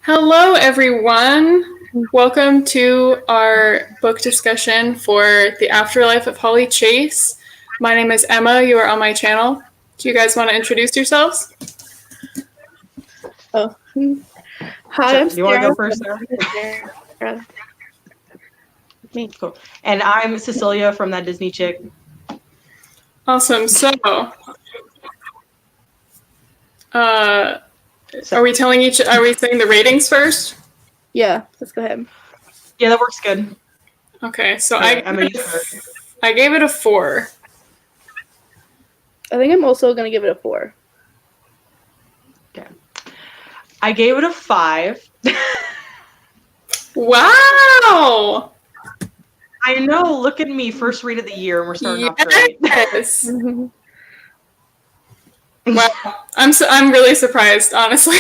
Hello, everyone. Welcome to our book discussion for The Afterlife of Holly Chase. My name is Emma. You are on my channel. Do you guys want to introduce yourselves? Oh, hi. I'm you want to go first, Sarah? Me. Cool. And I'm Cecilia from That Disney Chick. Awesome. So, are we saying the ratings first? Yeah, let's go ahead. Yeah, that works good. Okay, so Right, I gave it a 4. I think I'm also going to give it a 4. Okay. I gave it a 5. Wow! I know, look at me, first read of the year, and we're starting off great. Yes. Wow, I'm really surprised, honestly.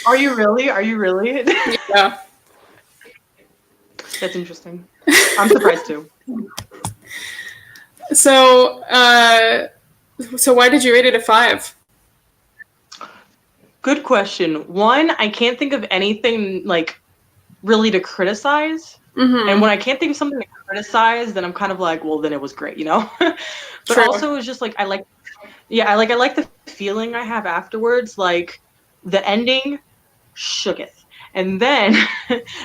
Are you really? Yeah. That's interesting. I'm surprised too. So why did you rate it a 5? Good question. One, I can't think of anything like really to criticize. Mm-hmm. And when I can't think of something to criticize, then I'm kind of like, well, then it was great, you know? But True. also it's just like I like the feeling I have afterwards. Like the ending shooketh. And then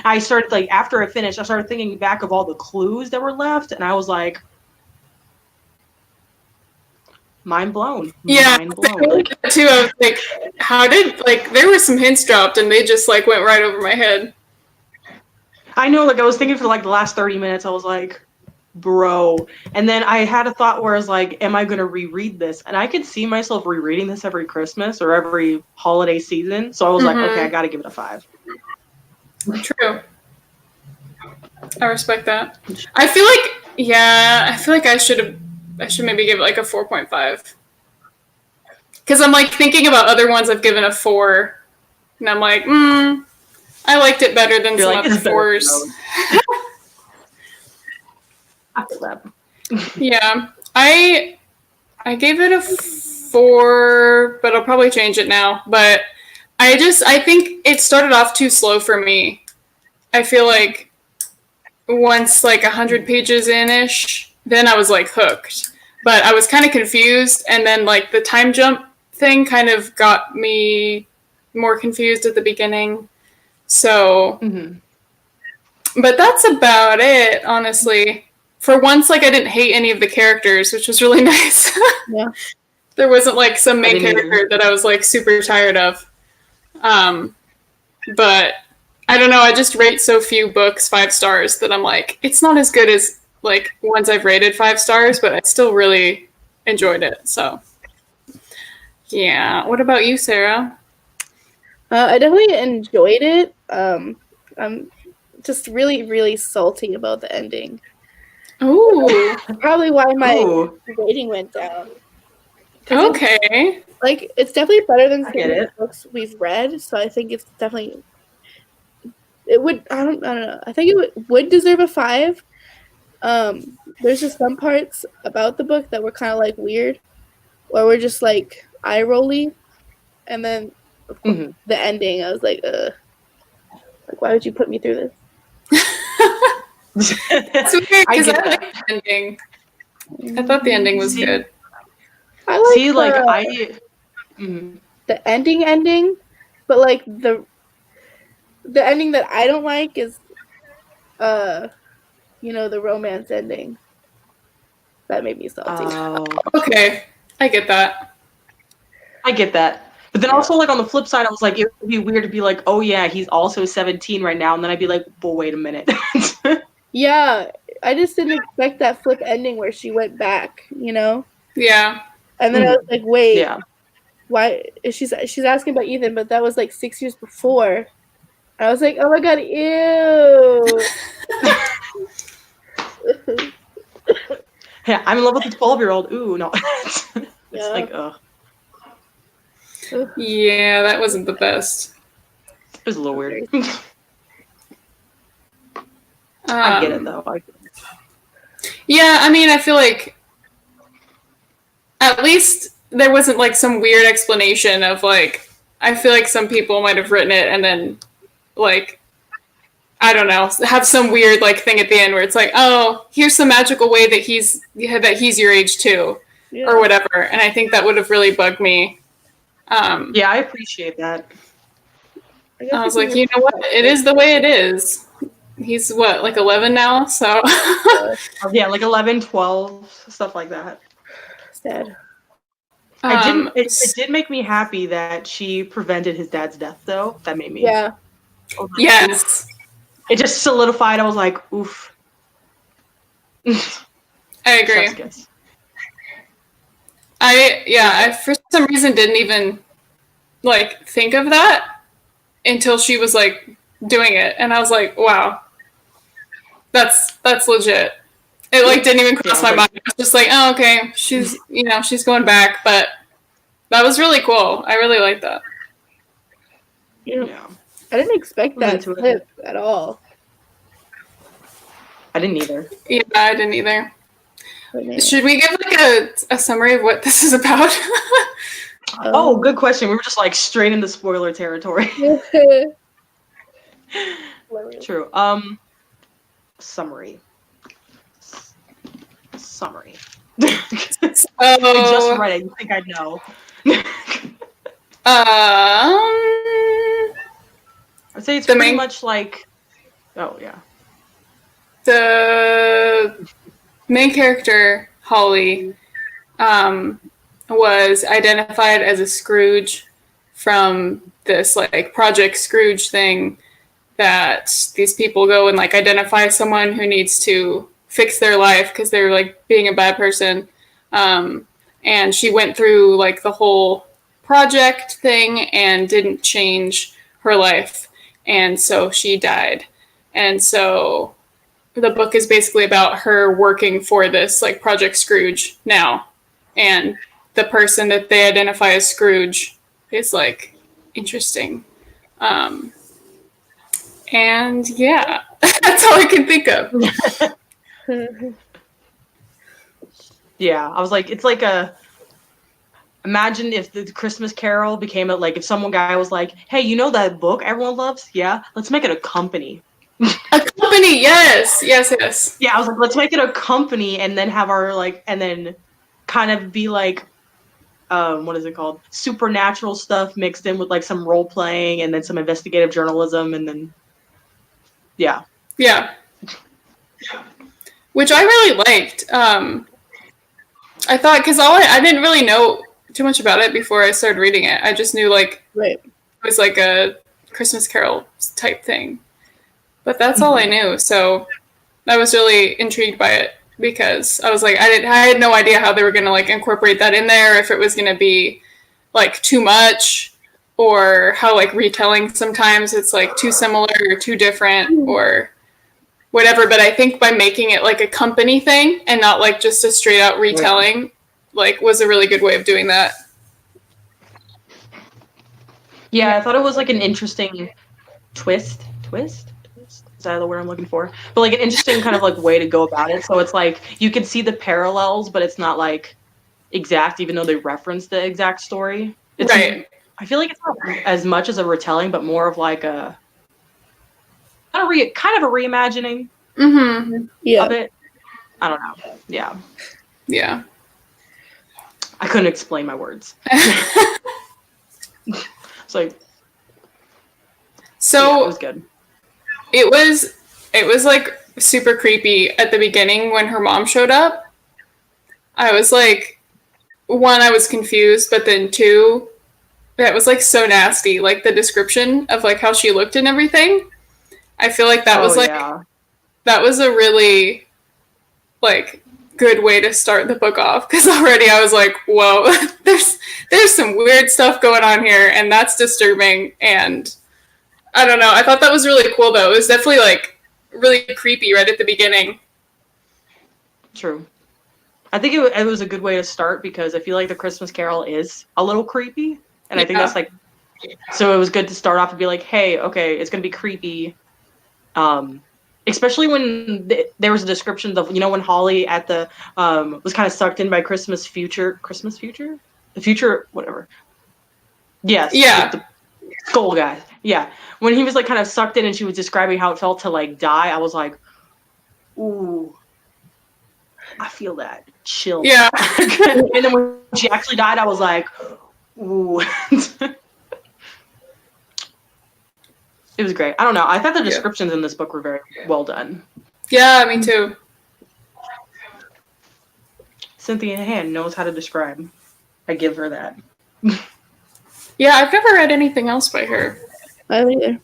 I started, like, after I finished, I started thinking back of all the clues that were left, and I was like, mind blown. Yeah, Mind blown. too. I was like, how did, like, there were some hints dropped, and they just, like, went right over my head. I know, like, I was thinking for, like, the last 30 minutes, I was like, bro. And then I had a thought where I was like, am I going to reread this? And I could see myself rereading this every Christmas or every holiday season. So I was like, okay, I got to give it a 5. True. I respect that. I feel like I should maybe give it like a 4.5. Because I'm like thinking about other ones I've given a 4, and I'm like, I liked it better than some other 4s. Yeah, I gave it a 4, but I'll probably change it now. But I think it started off too slow for me. I feel like once like 100 pages in-ish, then I was like hooked. But I was kind of confused, and then like the time jump thing kind of got me more confused at the beginning. So, but that's about it, honestly. For once, like I didn't hate any of the characters, which was really nice. Yeah. There wasn't like some main character that I was like super tired of. But I don't know, I just rate so few books 5 stars that I'm like, it's not as good as like ones I've rated 5 stars, but I still really enjoyed it. So yeah. What about you, Sarah? I definitely enjoyed it. I'm just really, really salty about the ending. Ooh. Probably why my rating went down. Okay. Like, it's definitely better than some of the books we've read, so I think it's definitely... It would... I don't know. I think it would deserve a 5. There's just some parts about the book that were kind of, like, weird, or were just, like, eye-rolly. And then, of course, the ending, I was like, like, why would you put me through this? It's weird, because I like the ending. I thought the ending was good. I like the ending, but like the ending that I don't like is the romance ending. That made me salty. Okay, I get that. But then also, like, on the flip side, I was like, it would be weird to be like, oh yeah, he's also 17 right now, and then I'd be like, well, wait a minute. Yeah, I just didn't expect that flip ending where she went back, you know? Yeah. And then I was like, wait, why? She's asking about Ethan, but that was like 6 years before. I was like, oh my god, ew. Yeah, I'm in love with a 12-year-old. Ooh, no. It's like, ugh. Yeah, that wasn't the best. It was a little weird. I get it, though. Yeah, I mean, I feel like at least there wasn't, like, some weird explanation of, like, I feel like some people might have written it and then, like, I don't know, have some weird like thing at the end where it's like, oh, here's the magical way that he's your age too, or whatever. And I think that would have really bugged me. Yeah, I appreciate that. I was like, you know what? It is the way it is. He's what, like 11 now? So yeah, like 11, 12, stuff like that. Sad. It did make me happy that she prevented his dad's death, though. That made me. Yeah. Like, yes. It just solidified. I was like, oof. I agree. I for some reason didn't even like think of that until she was like doing it, and I was like, wow, that's legit. It like didn't even cross my mind. I was just like, oh, okay, she's going back, but that was really cool. I really liked that. Yeah. I didn't expect that clip at all. I didn't either. Yeah, I didn't either. Should we give like a summary of what this is about? Oh, good question. We were just like straight into spoiler territory. True. Summary. I just read it. You think I know? I'd say it's pretty much like. Oh yeah. The main character, Holly, was identified as a Scrooge from this like Project Scrooge thing that these people go and like identify someone who needs to fix their life because they're like being a bad person. And she went through like the whole project thing and didn't change her life. And so she died. And so the book is basically about her working for this like Project Scrooge now. And the person that they identify as Scrooge is like interesting. And yeah, that's all I can think of. Yeah, I was like, it's like imagine if the Christmas Carol became if some guy was like, hey, you know that book everyone loves? Yeah, let's make it a company. A company, yes. Yeah, I was like, let's make it a company and then have our and then kind of be like, what is it called? Supernatural stuff mixed in with like some role playing and then some investigative journalism and then, yeah. Yeah. Which I really liked. I thought, because I didn't really know too much about it before I started reading it. I just knew it was like a Christmas Carol type thing. But that's all I knew, so I was really intrigued by it because I was like, I had no idea how they were going to like incorporate that in there, if it was going to be like too much, or how like retelling sometimes it's like too similar or too different or whatever. But I think by making it like a company thing and not like just a straight out retelling, like was a really good way of doing that. Yeah, I thought it was like an interesting twist. Is that the word I'm looking for? But like an interesting kind of like way to go about it. So it's like you can see the parallels, but it's not like exact, even though they reference the exact story. It's right. I feel like it's not as much as a retelling, but more of like kind of a reimagining of it. I don't know. Yeah. Yeah. I couldn't explain my words. It's like. So yeah, it was good. It was like super creepy at the beginning when her mom showed up. I was like, one, I was confused, but then two, that was like so nasty. Like the description of like how she looked and everything. I feel like that was like that was a really like good way to start the book off, because already I was like, whoa, there's some weird stuff going on here, and that's disturbing. And I don't know. I thought that was really cool, though. It was definitely, like, really creepy right at the beginning. True. I think it was a good way to start, because I feel like the Christmas Carol is a little creepy. And I think that's, like... So it was good to start off and be like, hey, okay, it's going to be creepy. Especially when there was a description of, when Holly at the... was kind of sucked in by Christmas future? The future... Whatever. Yes. Yeah. Goal guy. Yeah. When he was like kind of sucked in and she was describing how it felt to like die, I was like, ooh, I feel that chill. Yeah. And then when she actually died, I was like, ooh. It was great. I don't know. I thought the descriptions in this book were very well done. Yeah, me too. Cynthia Hand knows how to describe. I give her that. Yeah, I've never read anything else by her. I don't either.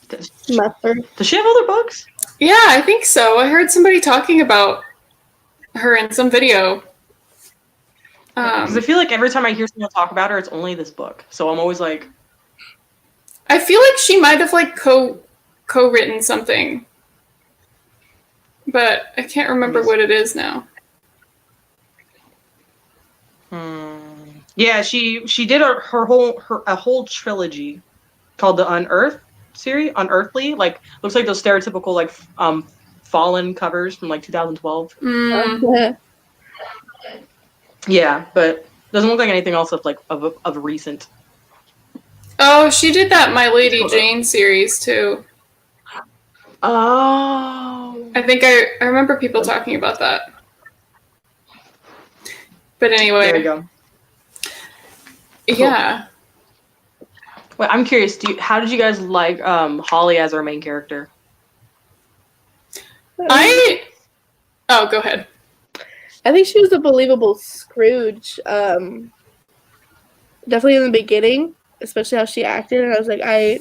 Does Does she have other books? Yeah, I think so. I heard somebody talking about her in some video. Because I feel like every time I hear someone talk about her, it's only this book. So I'm always like, I feel like she might have like co-written something, but I can't remember what it is now. Yeah, she did a whole trilogy called the Unearthed series, Unearthly. Like looks like those stereotypical like Fallen covers from like 2012. Yeah, but doesn't look like anything else of like of recent. Oh, she did that My Lady Jane series too. Oh. I think I remember people talking about that. But anyway. There you go. Yeah. Well, I'm curious. How did you guys like Holly as our main character? Oh, go ahead. I think she was a believable Scrooge. Definitely in the beginning, especially how she acted, and I was like, I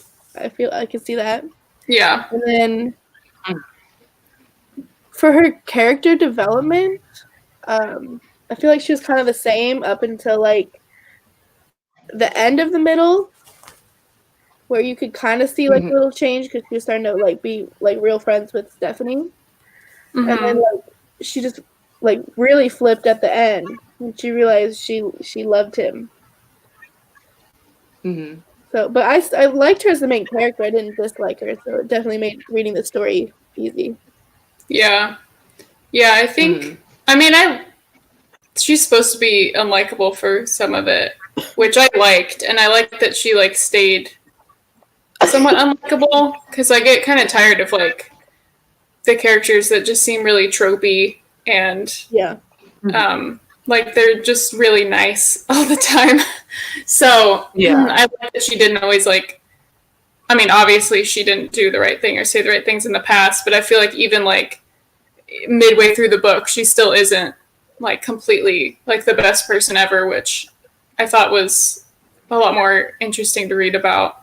feel I can see that. Yeah. And then for her character development, I feel like she was kind of the same up until like the end of the middle, where you could kind of see like a little change because she was starting to like be like real friends with Stephanie, and then like she just like really flipped at the end when she realized she loved him. So, but I liked her as the main character. I didn't dislike her, so it definitely made reading the story easy. Yeah. Yeah, I think I mean she's supposed to be unlikable for some of it, which I liked, and I liked that she like stayed somewhat unlikable because I get kind of tired of like the characters that just seem really tropey and like they're just really nice all the time. So I like that she didn't always like. I mean, obviously she didn't do the right thing or say the right things in the past, but I feel like even like midway through the book, she still isn't like completely like the best person ever, which I thought was a lot more interesting to read about.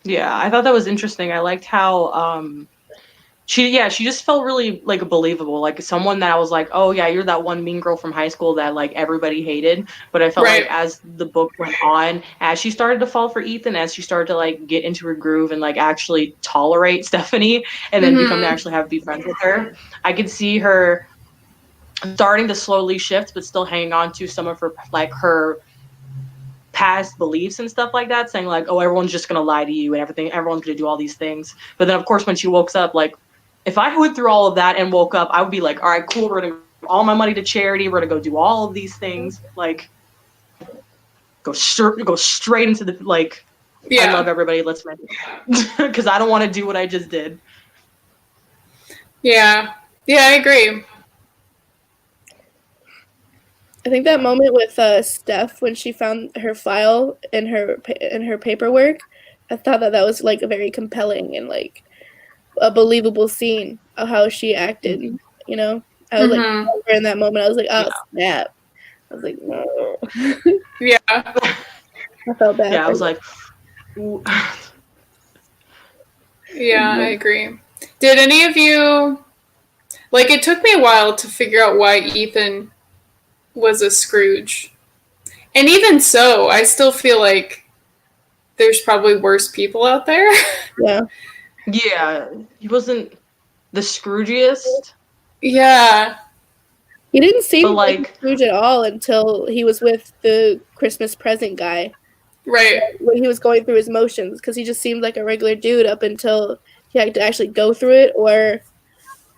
Yeah, I thought that was interesting. I liked how she just felt really like believable, like someone that I was like, oh yeah, you're that one mean girl from high school that like everybody hated. But I felt like as the book went on, as she started to fall for Ethan, as she started to like get into her groove and like actually tolerate Stephanie and then become to actually be friends with her, I could see her starting to slowly shift but still hanging on to some of her like her past beliefs and stuff like that, saying like, oh, everyone's just gonna lie to you and everyone's gonna do all these things. But then of course when she woke up, like if I went through all of that and woke up, I would be like, all right, cool, we're gonna give all my money to charity, we're gonna go do all of these things, like go straight into the like I love everybody, let's make it. Because I don't want to do what I just did. Yeah, I agree. I think that moment with Steph when she found her file in her paperwork, I thought that was like a very compelling and like a believable scene of how she acted. You know, I was like in that moment. I was like, oh snap! I was like, no. Yeah, I felt bad. Yeah, I was like, yeah, I agree. Did any of you like? It took me a while to figure out why Ethan was a Scrooge. And even so, I still feel like there's probably worse people out there. Yeah. Yeah, he wasn't the Scroogiest. Yeah. He didn't seem like Scrooge at all until he was with the Christmas present guy. Right. When he was going through his motions, because he just seemed like a regular dude up until he had to actually go through it, or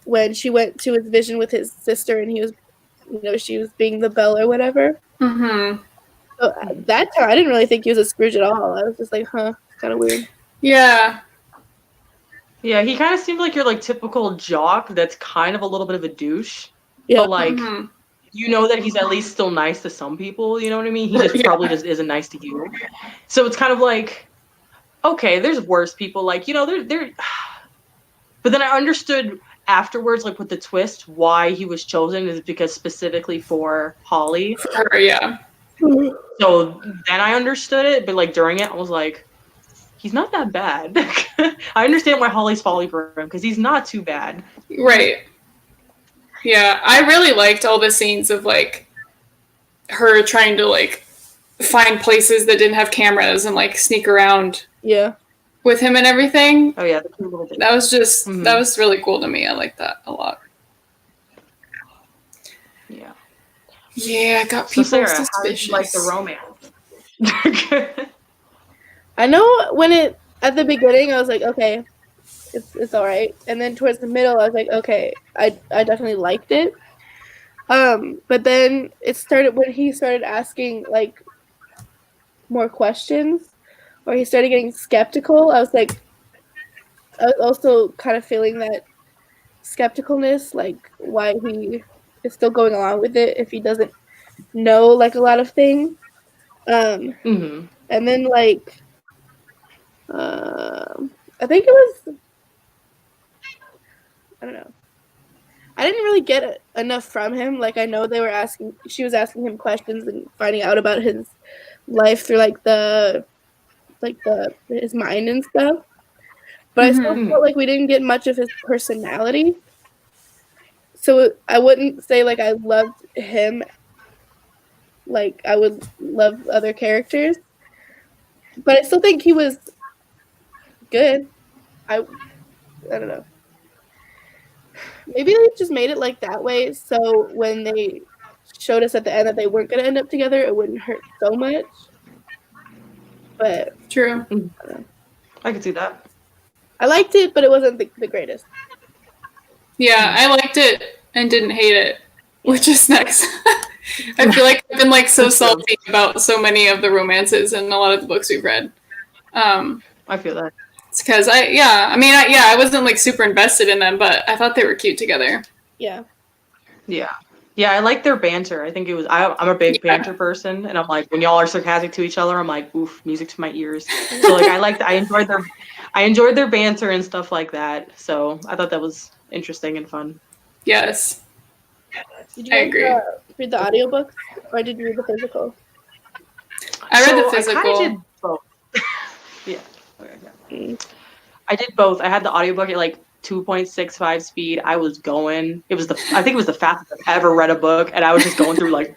when she went to his vision with his sister and he was, she was being the belle or whatever. So at that time, I didn't really think he was a Scrooge at all. I was just like, huh, kind of weird. Yeah. Yeah, he kind of seemed like your like typical jock that's kind of a little bit of a douche. Yeah. But like you know that he's at least still nice to some people, you know what I mean? He just probably just isn't nice to you. So it's kind of like, okay, there's worse people, like, you know, they're but then I understood afterwards, like with the twist, why he was chosen is because specifically for Holly. For her, yeah. So then I understood it, but like during it I was like, he's not that bad. I understand why Holly's falling for him, because he's not too bad. Right. Yeah, I really liked all the scenes of like her trying to like find places that didn't have cameras and like sneak around. Yeah. With him and everything. Oh yeah, the cute little thing. That was just that was really cool to me. I like that a lot. Yeah. Yeah, I got people Sarah, suspicious. how did you like the romance? I know when at the beginning I was like, okay, it's all right, and then towards the middle I was like, okay, I definitely liked it. But then it started when he started asking like more questions, or he started getting skeptical. I was also kind of feeling that skepticalness, like why he is still going along with it if he doesn't know like a lot of things. And then like I think it was, I don't know. I didn't really get enough from him. Like, I know she was asking him questions and finding out about his life through his mind and stuff. But I still felt like we didn't get much of his personality. So I wouldn't say like I loved him like I would love other characters. But I still think he was good. I don't know. Maybe they just made it like that way, so when they showed us at the end that they weren't going to end up together, it wouldn't hurt so much. But true. I could see that. I liked it, but it wasn't the greatest. Yeah, I liked it and didn't hate it, which is nice. I feel like I've been like so salty about so many of the romances in a lot of the books we've read. I feel that. It's because I wasn't like super invested in them, but I thought they were cute together. Yeah. Yeah. Yeah, I like their banter. I think it was, I'm a big banter person, and I'm like, when y'all are sarcastic to each other, I'm like, oof, music to my ears. So like, I enjoyed their banter and stuff like that. So I thought that was interesting and fun. Yes. Did you guys read the audiobooks, or did you read the physical? I read the physical. I did both. Yeah. Okay. I did both. I had the audiobook at like 2.65 speed. I was going. I think it was the fastest I've ever read a book, and I was just going through like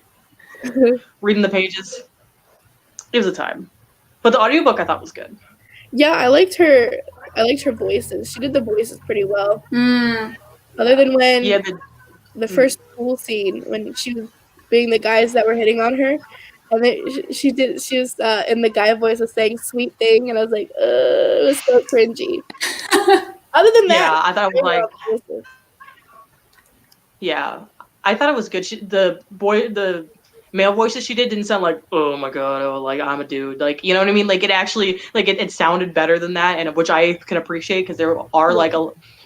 reading the pages. It was a time. But the audiobook I thought was good. Yeah, I liked her voices. She did the voices pretty well. Other than when the first school scene when she was being the guys that were hitting on her, and then she was in the guy voice was saying sweet thing, and I was like, it was so cringy. Other than that, yeah, I thought it was like, yeah, I thought it was good. The male voices she didn't sound like, oh my god, oh, like I'm a dude, like, you know what I mean? Like it actually, like it sounded better than that, and which I can appreciate because there are like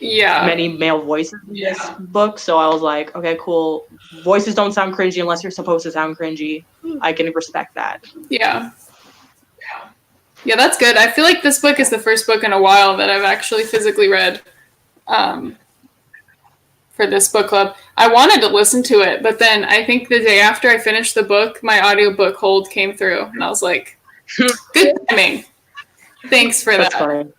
many male voices in this book. So I was like, okay, cool. Voices don't sound cringy unless you're supposed to sound cringy. I can respect that. Yeah. Yeah, that's good. I feel like this book is the first book in a while that I've actually physically read for this book club. I wanted to listen to it, but then I think the day after I finished the book, my audiobook hold came through, and I was like, good timing. Thanks for That's that. Funny.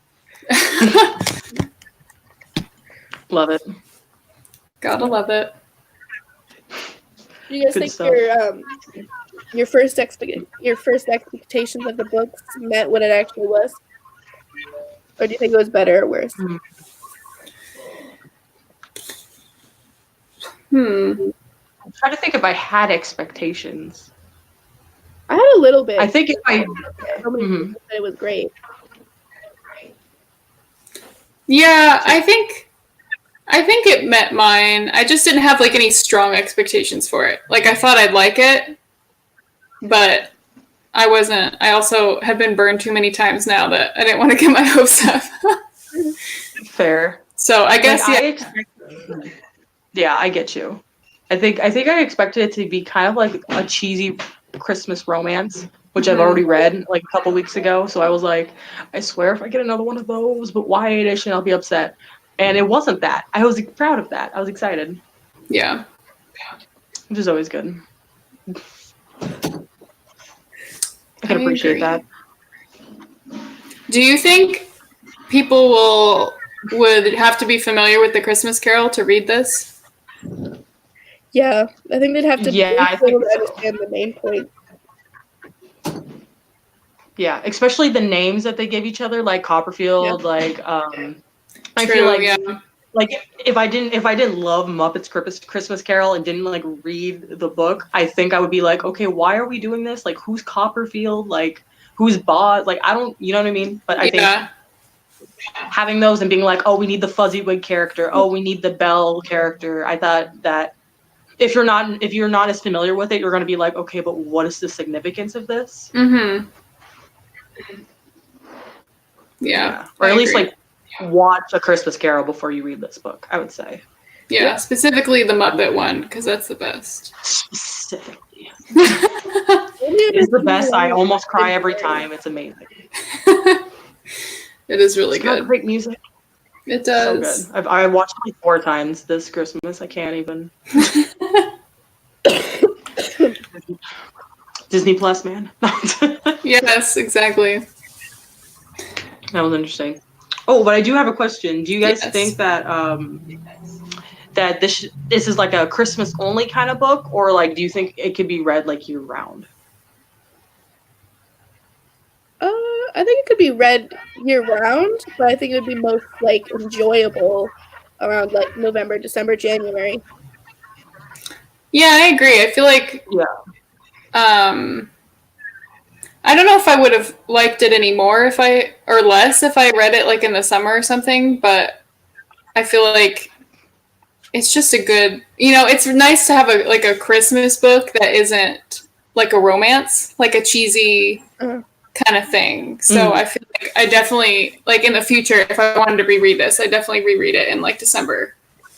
Love it. Gotta love it. Do you guys think your first expectations of the books met what it actually was, or do you think it was better or worse? I'm trying to think if I had expectations. I had a little bit. I think if I so many people said it was great. Yeah, I think it met mine. I just didn't have like any strong expectations for it. Like I thought I'd like it, but I wasn't. I also have been burned too many times now that I didn't want to get my hopes up. Fair. So I guess, yeah, I get you. I think I expected it to be kind of like a cheesy Christmas romance, which I've already read like a couple weeks ago. So I was like, I swear if I get another one of those, but YA edition, I'll be upset. And it wasn't that. I was proud of that. I was excited. Yeah. Which is always good. I can appreciate that. Do you think people would have to be familiar with the Christmas Carol to read this? Yeah, I think they'd have to Yeah, I be able think to so. understand the main point. Yeah, especially the names that they give each other, like Copperfield, like I feel like like if I didn't love Muppets Christmas Carol and didn't like read the book, I think I would be like, okay, why are we doing this? Like, who's Copperfield? Like, who's Boz? Like, I don't, you know what I mean? But I think having those and being like, oh, we need the Fuzzywig character. Oh, we need the Belle character. I thought that if you're not as familiar with it, you're gonna be like, okay, but what is the significance of this? Mm-hmm. Yeah. Or at least like watch A Christmas Carol before you read this book, I would say. Yeah, specifically the Muppet one, because that's the best. Specifically. It's the best. I almost cry every time. It's amazing. It is really it's got good. Great music. It does. So good. I watched it like 4 times this Christmas. I can't even. Disney Plus, man. Yes, exactly. That was interesting. Oh, but I do have a question. Do you guys think that that this is like a Christmas only kind of book, or like do you think it could be read like year round? I think it could be read year round, but I think it would be most like enjoyable around like November, December, January. Yeah, I agree. I feel like I don't know if I would have liked it anymore or less if I read it like in the summer or something, but I feel like it's just a good, it's nice to have a Christmas book that isn't like a romance, like a cheesy kind of thing. So I feel like I definitely, like in the future, if I wanted to reread this, I definitely reread it in like December.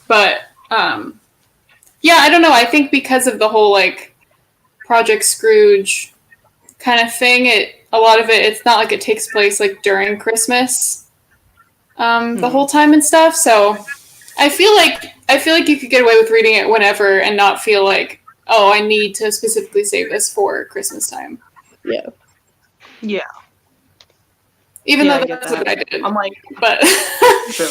But yeah, I don't know. I think because of the whole like Project Scrooge kind of thing, a lot of it's not like it takes place like during Christmas the whole time and stuff. So I feel like you could get away with reading it whenever and not feel like, oh, I need to specifically save this for Christmas time. Yeah. Yeah. Even though that's what I did. I'm like, but true.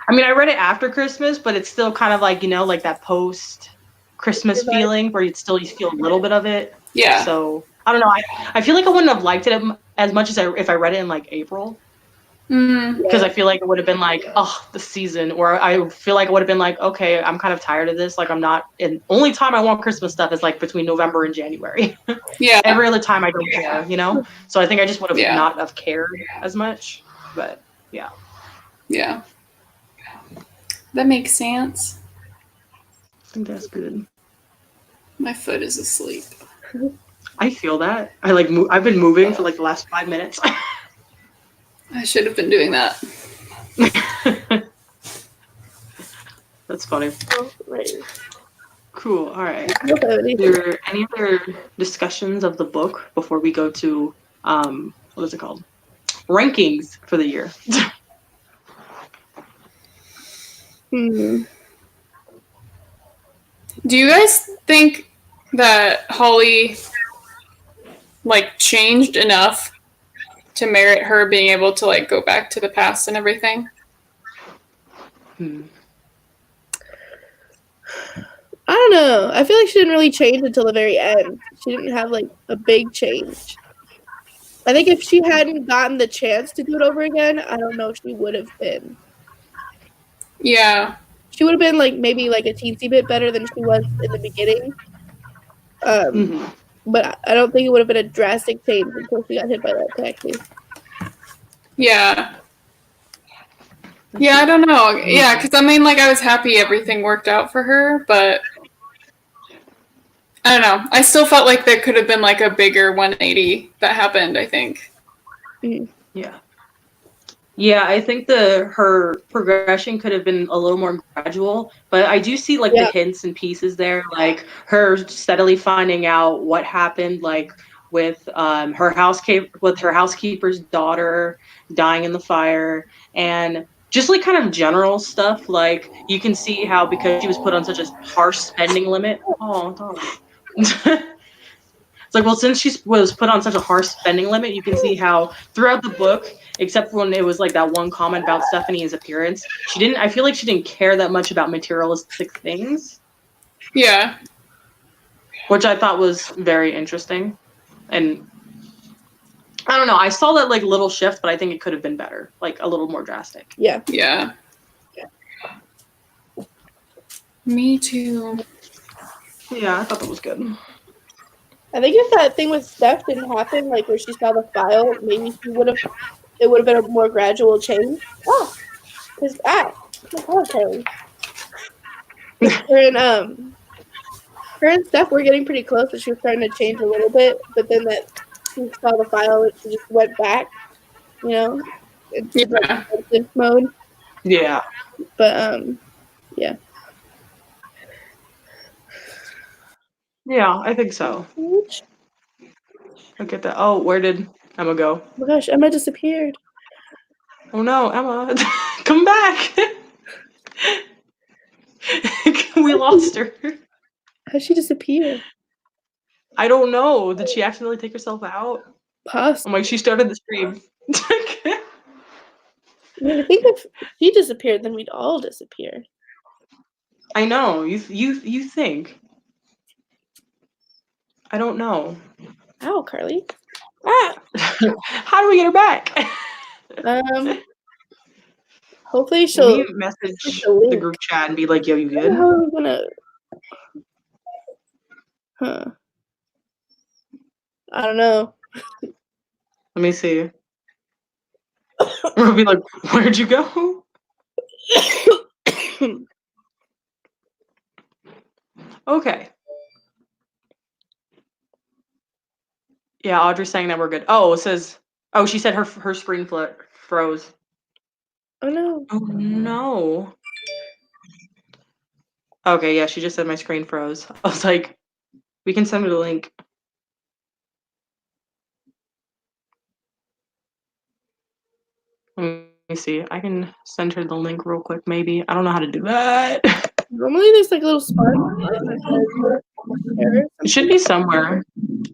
I mean, I read it after Christmas, but it's still kind of like, like that post Christmas feeling where you feel a little bit of it. Yeah. So I don't know. I feel like I wouldn't have liked it as much as if I read it in like April. Because I feel like it would have been like, oh, the season, or I feel like it would have been like, okay, I'm kind of tired of this. Like, I'm not, and only time I want Christmas stuff is like between November and January. Yeah. Every other time I don't care, So I think I just would have not have cared as much. But yeah. Yeah. That makes sense. I think that's good. My foot is asleep. I feel that. I've been moving for like the last 5 minutes. I should have been doing that. That's funny. Oh, right. Cool. All right. Are there any other discussions of the book before we go to what is it called? Rankings for the year. Do you guys think that Holly like changed enough to merit her being able to like go back to the past and everything? I don't know. I feel like she didn't really change until the very end. She didn't have like a big change. I think if she hadn't gotten the chance to do it over again, I don't know if she would have been. Yeah. She would have been like maybe like a teensy bit better than she was in the beginning. But I don't think it would have been a drastic change until she got hit by that taxi. Yeah. Yeah, I don't know. Yeah, because I mean, like, I was happy everything worked out for her, but I don't know. I still felt like there could have been like a bigger 180 that happened, I think. Yeah. Yeah, I think her progression could have been a little more gradual, but I do see like the hints and pieces there, like her steadily finding out what happened, like with her housekeeper's daughter dying in the fire, and just like kind of general stuff. Like you can see how because she was put on such a harsh spending limit. Oh, don't. It's like, well, since she was put on such a harsh spending limit, you can see how throughout the book, except when it was like that one comment about Stephanie's appearance, I feel like she didn't care that much about materialistic things. Yeah. Which I thought was very interesting. And I don't know, I saw that like little shift, but I think it could have been better, like a little more drastic. Yeah. Yeah. Me too. Yeah, I thought that was good. I think if that thing with Steph didn't happen, like where she saw the file, maybe it would have been a more gradual change. Oh, because okay. Her and Steph were getting pretty close, and she was starting to change a little bit. But then that she saw the file, and she just went back, into defensive mode. Yeah. But yeah. Yeah, I think so. Look at that. Oh, where did Emma go? Oh my gosh, Emma disappeared. Oh no, Emma, come back! We lost her. How'd she disappear? I don't know. Did she accidentally take herself out? Possibly. I'm like, she started the stream. I mean, I think if she disappeared, then we'd all disappear. I know. You think? I don't know. Ow, Carly. How do we get her back? Hopefully Let she'll me message the group chat and be like, yo, you good? How are we gonna? Huh. I don't know. Let me see. We'll be like, where'd you go? Okay. Yeah, Audrey's saying that we're good. Oh, it says, she said her screen froze. Oh no. Oh no. Okay, yeah, she just said my screen froze. I was like, we can send her the link. Let me see. I can send her the link real quick, maybe. I don't know how to do that. Normally there's like a little spark. It should be somewhere.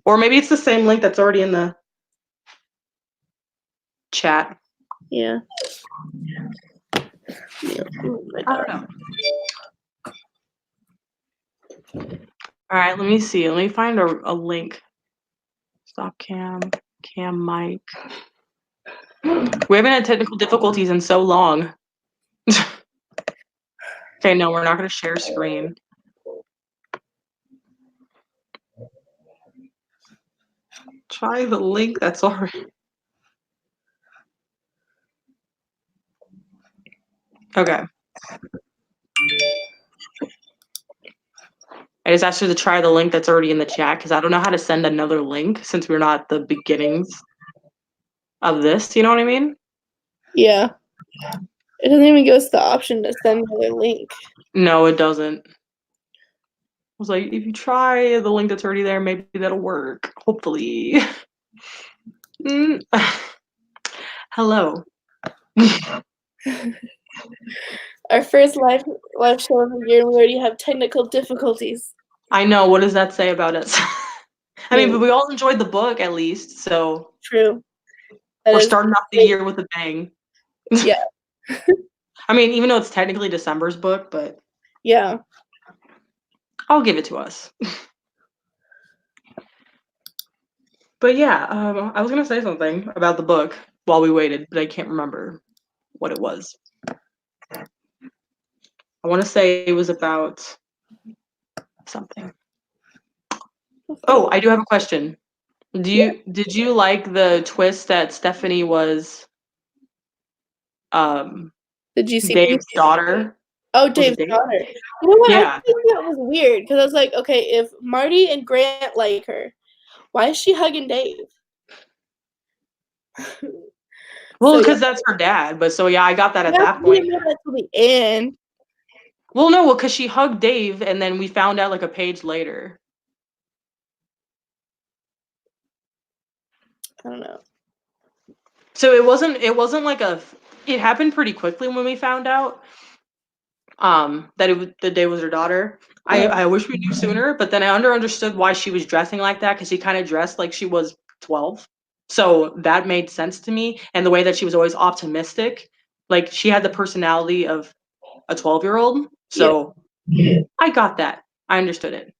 Or maybe it's the same link that's already in the chat. Yeah. I don't know. All right, let me see. Let me find a link. Stop cam mic. We haven't had technical difficulties in so long. Okay, no, we're not going to share screen. Try the link that's already. Okay. I just asked you to try the link that's already in the chat because I don't know how to send another link since we're not at the beginnings of this. You know what I mean? Yeah. It doesn't even give us the option to send another link. No, it doesn't. I was like, if you try the link that's already there, maybe that'll work. Hopefully. Hello. Our first live show of the year, and we already have technical difficulties. I know. What does that say about us? I mean, but we all enjoyed the book at least, so. True. We're starting off the year with a bang. Yeah. I mean, even though it's technically December's book, but. Yeah. I'll give it to us. But yeah, I was going to say something about the book while we waited, but I can't remember what it was. I want to say it was about something. Oh, I do have a question. Did you like the twist that Stephanie was Did you see Dave's daughter? Oh, Dave's Dave? daughter. You know what? Yeah. I think that was weird because I was like, okay, if Marty and Grant like her, why is she hugging Dave? Well, So, because that's her dad. But so yeah, I got that at that we point. didn't know that till the end. Well, no, because she hugged Dave, and then we found out like a page later. I don't know. So it wasn't like it happened pretty quickly when we found out that Dave was her daughter. I wish we knew sooner, but then I understood why she was dressing like that because she kind of dressed like she was 12. So that made sense to me, and the way that she was always optimistic, like she had the personality of a 12-year-old. So I got that. I understood it.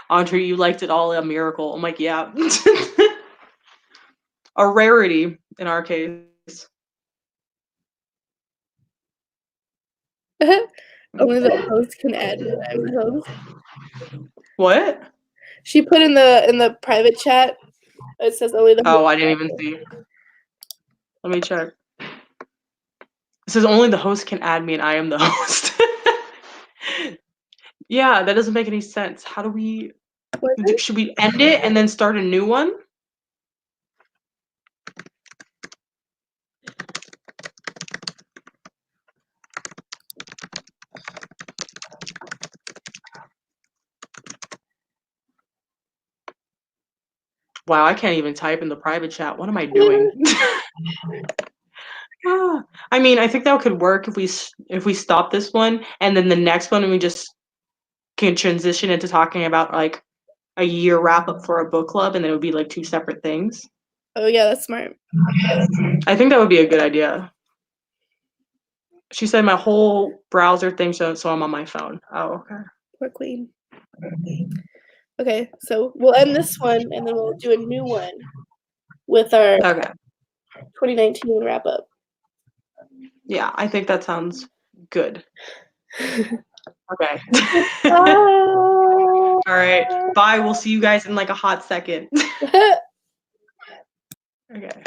Audrey, you liked it all a miracle. I'm like, yeah. A rarity in our case. Only the host can add when I'm the host. What? She put in the private chat. It says only the host. Oh, I didn't even see. Let me check. It says only the host can add me and I am the host. Yeah, that doesn't make any sense. How do we... Should we end it and then start a new one? Wow, I can't even type in the private chat. What am I doing? I mean, I think that could work if we stop this one and then the next one we just can transition into talking about like a year wrap up for a book club, and then it would be like two separate things. Oh yeah, that's smart. I think that would be a good idea. She said my whole browser thing, so I'm on my phone. Oh, okay. Poor queen. Okay, so we'll end this one and then we'll do a new one with our 2019 wrap up. Yeah, I think that sounds good. Okay. All right. Bye. We'll see you guys in like a hot second. Okay.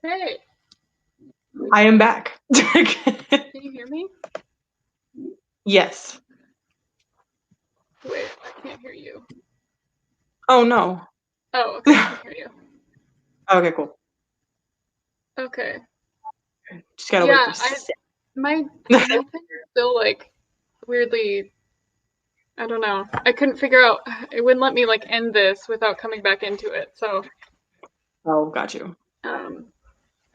Hey, I am back. can you hear me? Yes. Wait, I can't hear you. Oh no. Oh, okay, I can hear you. Okay, cool. Okay. Just gotta Yeah, wait for my thing is still like weirdly. I don't know. I couldn't figure out. It wouldn't let me like end this without coming back into it. So, Oh, got you.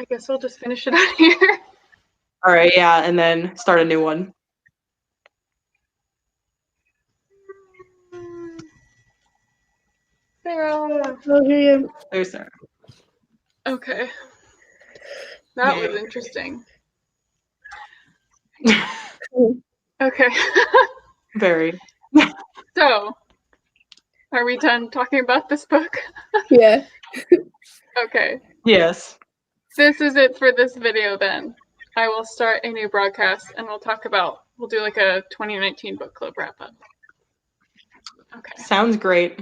I guess we'll just finish it out here. All right, yeah, and then start a new one. Sarah. I'll hear you. There's Sarah. Okay. That was Yay. interesting. Okay. Very. So, are we done talking about this book? Yeah. Okay. Yes. This is it for this video then. I will start a new broadcast and we'll do like a 2019 book club wrap up. Okay. Sounds great.